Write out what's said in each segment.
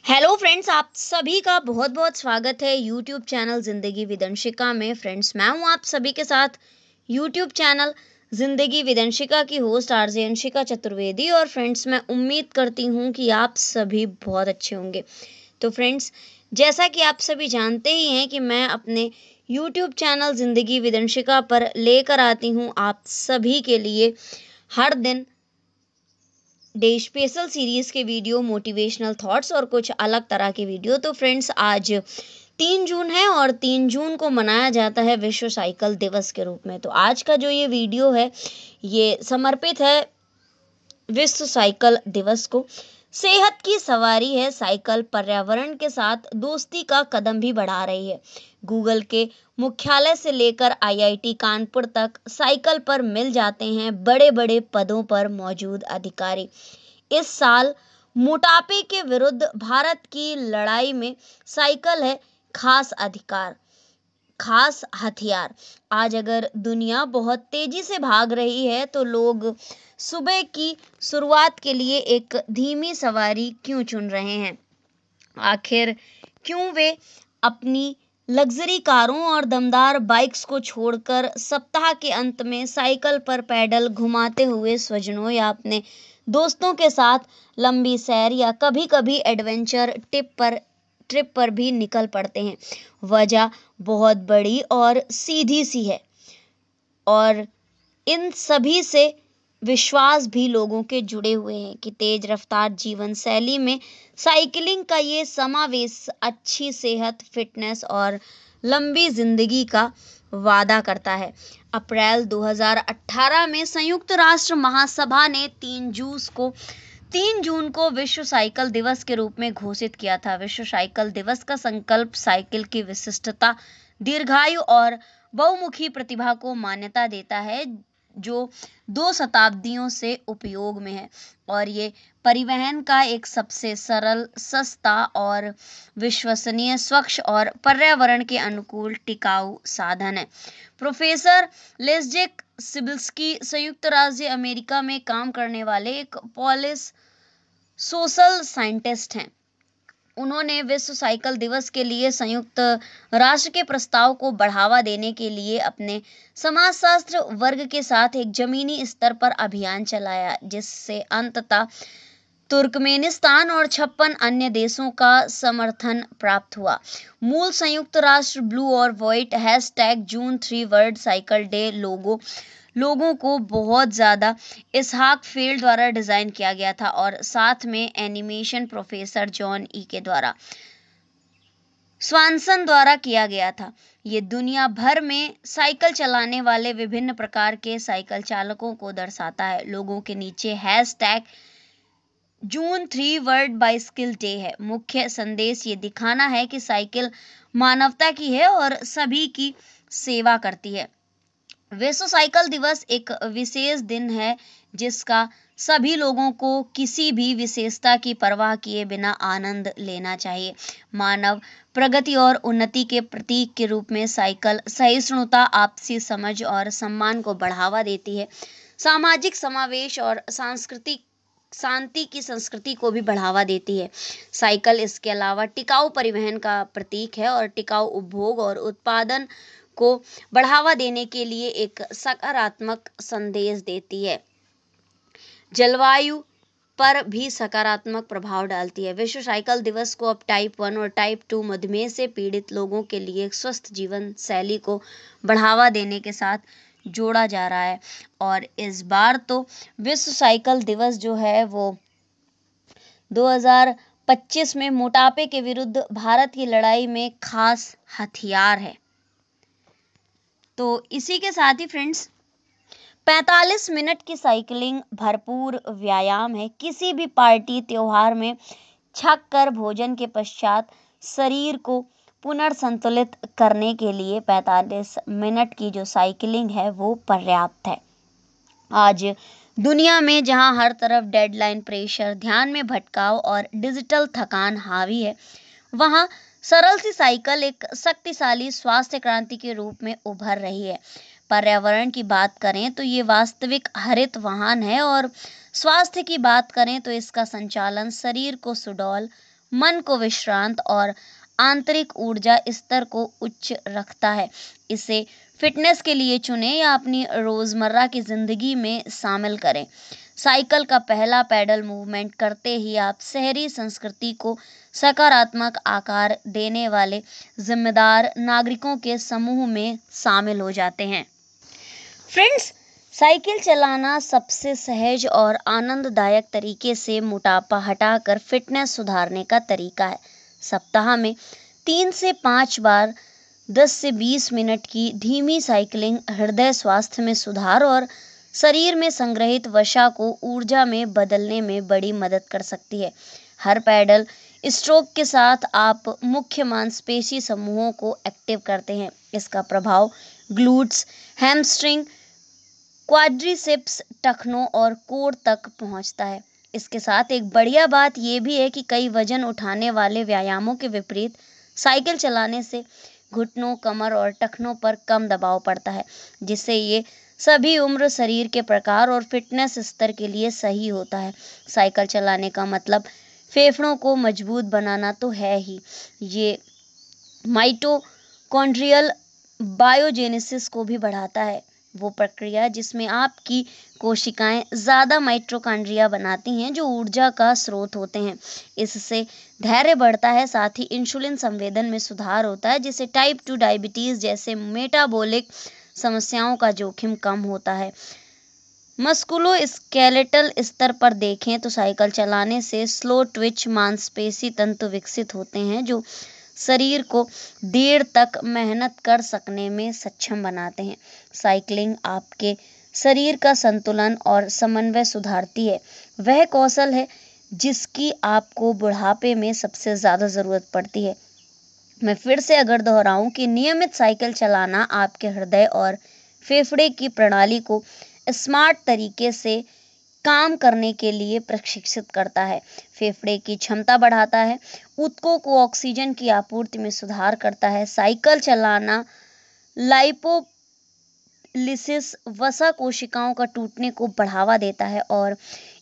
Hello friends, आप सभी का बहुत बहुत स्वागत है यूट्यूब चैनल जिंदगी विद अंशिका में। फ्रेंड्स, मैं हूं आप सभी के साथ यूट्यूब चैनल जिंदगी विद अंशिका की होस्ट आरजे अंशिका चतुर्वेदी। और फ्रेंड्स, मैं उम्मीद करती हूं कि आप सभी बहुत अच्छे होंगे। तो फ्रेंड्स, जैसा कि आप सभी जानते ही हैं कि मैं अपने यूट्यूब चैनल जिंदगी विद अंशिका पर लेकर आती हूं आप सभी के लिए हर दिन डे स्पेशल सीरीज के वीडियो, मोटिवेशनल थॉट्स और कुछ अलग तरह के वीडियो। तो फ्रेंड्स, आज 3 जून है और 3 जून को मनाया जाता है विश्व साइकिल दिवस के रूप में। तो आज का जो ये वीडियो है ये समर्पित है विश्व साइकिल दिवस को। सेहत की सवारी है साइकिल, पर्यावरण के साथ दोस्ती का कदम भी बढ़ा रही है। गूगल के मुख्यालय से लेकर आईआईटी कानपुर तक साइकिल पर मिल जाते हैं बड़े बड़े पदों पर मौजूद अधिकारी। इस साल मोटापे के विरुद्ध भारत की लड़ाई में साइकिल है खास अधिकार, खास हथियार। आज अगर दुनिया बहुत तेजी से भाग रही है तो लोग सुबह की शुरुआत के लिए एक धीमी सवारी क्यों चुन रहे हैं? आखिर क्यों वे अपनी लग्जरी कारों और दमदार बाइक्स को छोड़कर सप्ताह के अंत में साइकिल पर पैडल घुमाते हुए स्वजनों या अपने दोस्तों के साथ लंबी सैर या कभी-कभी एडवेंचर ट्रिप पर भी निकल पड़ते हैं? वजह बहुत बड़ी और सीधी सी है, और इन सभी से विश्वास भी लोगों के जुड़े हुए हैं कि तेज रफ्तार जीवन शैली में साइकिलिंग का ये समावेश अच्छी सेहत, फिटनेस और लंबी जिंदगी का वादा करता है। अप्रैल 2018 में संयुक्त राष्ट्र महासभा ने 3 जून को विश्व साइकिल दिवस के रूप में घोषित किया था। विश्व साइकिल दिवस का संकल्प साइकिल की विशिष्टता, दीर्घायु और बहुमुखी प्रतिभा को मान्यता देता है, जो 2 शताब्दियों से उपयोग में है, और ये परिवहन का एक सबसे सरल, सस्ता और विश्वसनीय, स्वच्छ और पर्यावरण के अनुकूल टिकाऊ साधन है। प्रोफेसर लेस्जेक सिबिल्स्की संयुक्त राज्य अमेरिका में काम करने वाले एक पॉलिस सोशल साइंटिस्ट हैं। उन्होंने विश्व साइकिल दिवस के लिए संयुक्त राष्ट्र के प्रस्ताव को बढ़ावा देने के लिए अपने समाजशास्त्र वर्ग के साथ एक जमीनी स्तर पर अभियान चलाया, जिससे अंततः तुर्कमेनिस्तान और 56 अन्य देशों का समर्थन प्राप्त हुआ। मूल संयुक्त राष्ट्र ब्लू और white #June3 world cycle day लोगों को बहुत ज़्यादा इसहाक फील्ड द्वारा डिज़ाइन किया गया था, और साथ में एनिमेशन प्रोफेसर जॉन ई के द्वारा स्वानसन द्वारा किया गया था। ये दुनिया भर में साइकिल चलाने वाले विभिन्न प्रकार के साइकिल चालकों को दर्शाता है। लोगों के नीचे #June3 वर्ल्ड बाइसिकल डे है। मुख्य संदेश ये दिखाना है कि साइकिल मानवता की है और सभी की सेवा करती है। विश्व साइकिल दिवस एक विशेष दिन है जिसका सभी लोगों को किसी भी विशेषता की परवाह किए बिना आनंद लेना चाहिए। मानव प्रगति और उन्नति के प्रतीक के रूप में साइकिल सहिष्णुता, आपसी समझ और सम्मान को बढ़ावा देती है। सामाजिक समावेश और सांस्कृतिक शांति की संस्कृति को भी बढ़ावा देती है। साइकिल इसके अलावा टिकाऊ परिवहन का प्रतीक है और टिकाऊ उपभोग और उत्पादन को बढ़ावा देने के लिए एक सकारात्मक संदेश देती है। जलवायु पर भी सकारात्मक प्रभाव डालती है। विश्व साइकिल दिवस को अब टाइप 1 और टाइप 2 मधुमेह से पीड़ित लोगों के लिए एक स्वस्थ जीवन शैली को बढ़ावा देने के साथ जोड़ा जा रहा है। और इस बार तो विश्व साइकिल दिवस जो है वो 2025 में मोटापे के विरुद्ध भारत की लड़ाई में खास हथियार है। तो इसी के साथ ही फ्रेंड्स, 45 मिनट की साइकिलिंग भरपूर व्यायाम है। किसी भी पार्टी त्योहार में छक कर भोजन के पश्चात शरीर को पुनर्संतुलित करने के लिए 45 मिनट की जो साइकिलिंग है वो पर्याप्त है। आज दुनिया में जहां हर तरफ डेडलाइन, प्रेशर, ध्यान में भटकाव और डिजिटल थकान हावी है, वहां सरल सी साइकिल एक शक्तिशाली स्वास्थ्य क्रांति के रूप में उभर रही है। पर्यावरण की बात करें तो ये वास्तविक हरित वाहन है, और स्वास्थ्य की बात करें तो इसका संचालन शरीर को सुडौल, मन को विश्रांत और आंतरिक ऊर्जा स्तर को उच्च रखता है। इसे फिटनेस के लिए चुनें या अपनी रोजमर्रा की जिंदगी में शामिल करें। साइकिल का पहला पैडल मूवमेंट करते ही आप शहरी संस्कृति को सकारात्मक आकार देने वाले जिम्मेदार नागरिकों के समूह में शामिल हो जाते हैं। फ्रेंड्स, साइकिल चलाना सबसे सहज और आनंददायक तरीके से मोटापा हटाकर फिटनेस सुधारने का तरीका है। सप्ताह में 3 से 5 बार 10 से 20 मिनट की धीमी साइकिलिंग हृदय स्वास्थ्य में सुधार और शरीर में संग्रहित वसा को ऊर्जा में बदलने में बड़ी मदद कर सकती है। हर पैडल स्ट्रोक के साथ आप मुख्य मांसपेशी समूहों को एक्टिव करते हैं। इसका प्रभाव ग्लूट्स, हैमस्ट्रिंग, क्वाड्रिसेप्स, टखनों और कोर तक पहुंचता है। इसके साथ एक बढ़िया बात यह भी है कि कई वजन उठाने वाले व्यायामों के विपरीत साइकिल चलाने से घुटनों, कमर और टखनों पर कम दबाव पड़ता है, जिससे ये सभी उम्र, शरीर के प्रकार और फिटनेस स्तर के लिए सही होता है। साइकिल चलाने का मतलब फेफड़ों को मजबूत बनाना तो है ही, ये माइटोकॉन्ड्रियल बायोजेनेसिस को भी बढ़ाता है, वो प्रक्रिया जिसमें आपकी कोशिकाएं ज़्यादा माइटोकॉन्ड्रिया बनाती हैं जो ऊर्जा का स्रोत होते हैं। इससे धैर्य बढ़ता है, साथ ही इंसुलिन संवेदन में सुधार होता है, जिससे टाइप 2 डायबिटीज़ जैसे मेटाबॉलिक समस्याओं का जोखिम कम होता है। मस्कुलोस्केलेटल स्तर पर देखें तो साइकिल चलाने से स्लो ट्विच मांसपेशी तंतु विकसित होते हैं जो शरीर को देर तक मेहनत कर सकने में सक्षम बनाते हैं। साइकिलिंग आपके शरीर का संतुलन और समन्वय सुधारती है। वह कौशल है जिसकी आपको बुढ़ापे में सबसे ज़्यादा ज़रूरत पड़ती है। मैं फिर से अगर दोहराऊं कि नियमित साइकिल चलाना आपके हृदय और फेफड़े की प्रणाली को स्मार्ट तरीके से काम करने के लिए प्रशिक्षित करता है, फेफड़े की क्षमता बढ़ाता है, ऊतकों को ऑक्सीजन की आपूर्ति में सुधार करता है। साइकिल चलाना लाइपोलिसिस, वसा कोशिकाओं का टूटने को बढ़ावा देता है और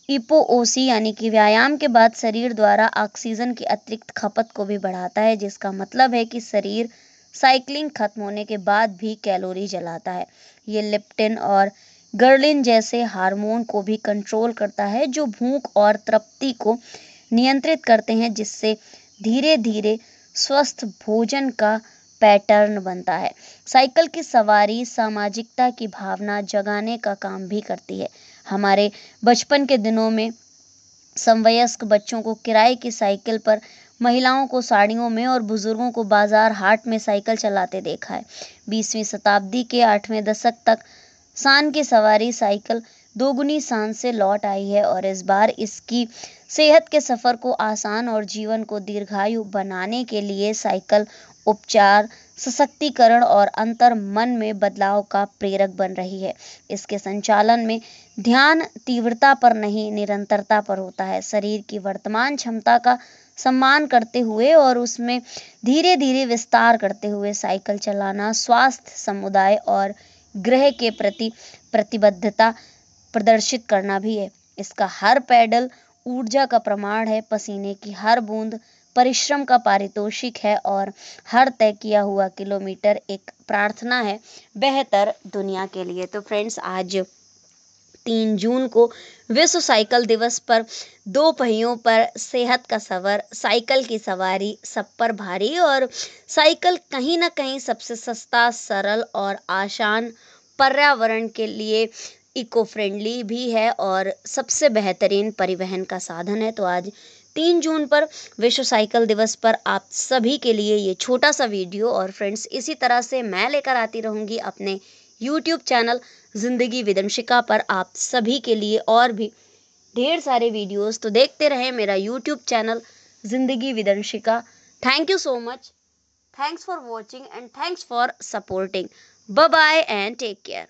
इपोओसी यानी कि व्यायाम के बाद शरीर द्वारा ऑक्सीजन की अतिरिक्त खपत को भी बढ़ाता है, जिसका मतलब है कि शरीर साइकिलिंग खत्म होने के बाद भी कैलोरी जलाता है। ये लेप्टिन और गर्लिन जैसे हार्मोन को भी कंट्रोल करता है जो भूख और तृप्ति को नियंत्रित करते हैं, जिससे धीरे धीरे स्वस्थ भोजन का पैटर्न बनता है। साइकिल की सवारी सामाजिकता की भावना जगाने का काम भी करती है। हमारे बचपन के दिनों में समवयस्क बच्चों को किराए की साइकिल पर, महिलाओं को साड़ियों में और बुजुर्गों को बाजार हाट में साइकिल चलाते देखा है। 20वीं शताब्दी के 8वें दशक तक शान की सवारी साइकिल दोगुनी शान से लौट आई है और इस बार इसकी सेहत के सफ़र को आसान और जीवन को दीर्घायु बनाने के लिए साइकिल उपचार, सशक्तिकरण और अंतर मन में बदलाव का प्रेरक बन रही है। इसके संचालन में ध्यान तीव्रता पर नहीं, निरंतरता पर होता है। शरीर की वर्तमान क्षमता का सम्मान करते हुए और उसमें धीरे धीरे विस्तार करते हुए साइकिल चलाना स्वास्थ्य, समुदाय और ग्रह के प्रति प्रतिबद्धता प्रदर्शित करना भी है। इसका हर पैडल ऊर्जा का प्रमाण है, पसीने की हर बूंद परिश्रम का पारितोषिक है और हर तय किया हुआ किलोमीटर एक प्रार्थना है बेहतर दुनिया के लिए। तो फ्रेंड्स, आज 3 जून को विश्व साइकिल दिवस पर 2 पहियों पर सेहत का सफर, साइकिल की सवारी सब पर भारी और साइकिल कहीं ना कहीं सबसे सस्ता, सरल और आसान, पर्यावरण के लिए इको फ्रेंडली भी है और सबसे बेहतरीन परिवहन का साधन है। तो आज 3 जून पर विश्व साइकिल दिवस पर आप सभी के लिए ये छोटा सा वीडियो, और फ्रेंड्स इसी तरह से मैं लेकर आती रहूँगी अपने YouTube चैनल ज़िंदगी विदंशिका पर आप सभी के लिए और भी ढेर सारे वीडियोस। तो देखते रहें मेरा YouTube चैनल ज़िंदगी विदंशिका। Thank you so much, thanks for watching and thanks for supporting. Bye bye and take care.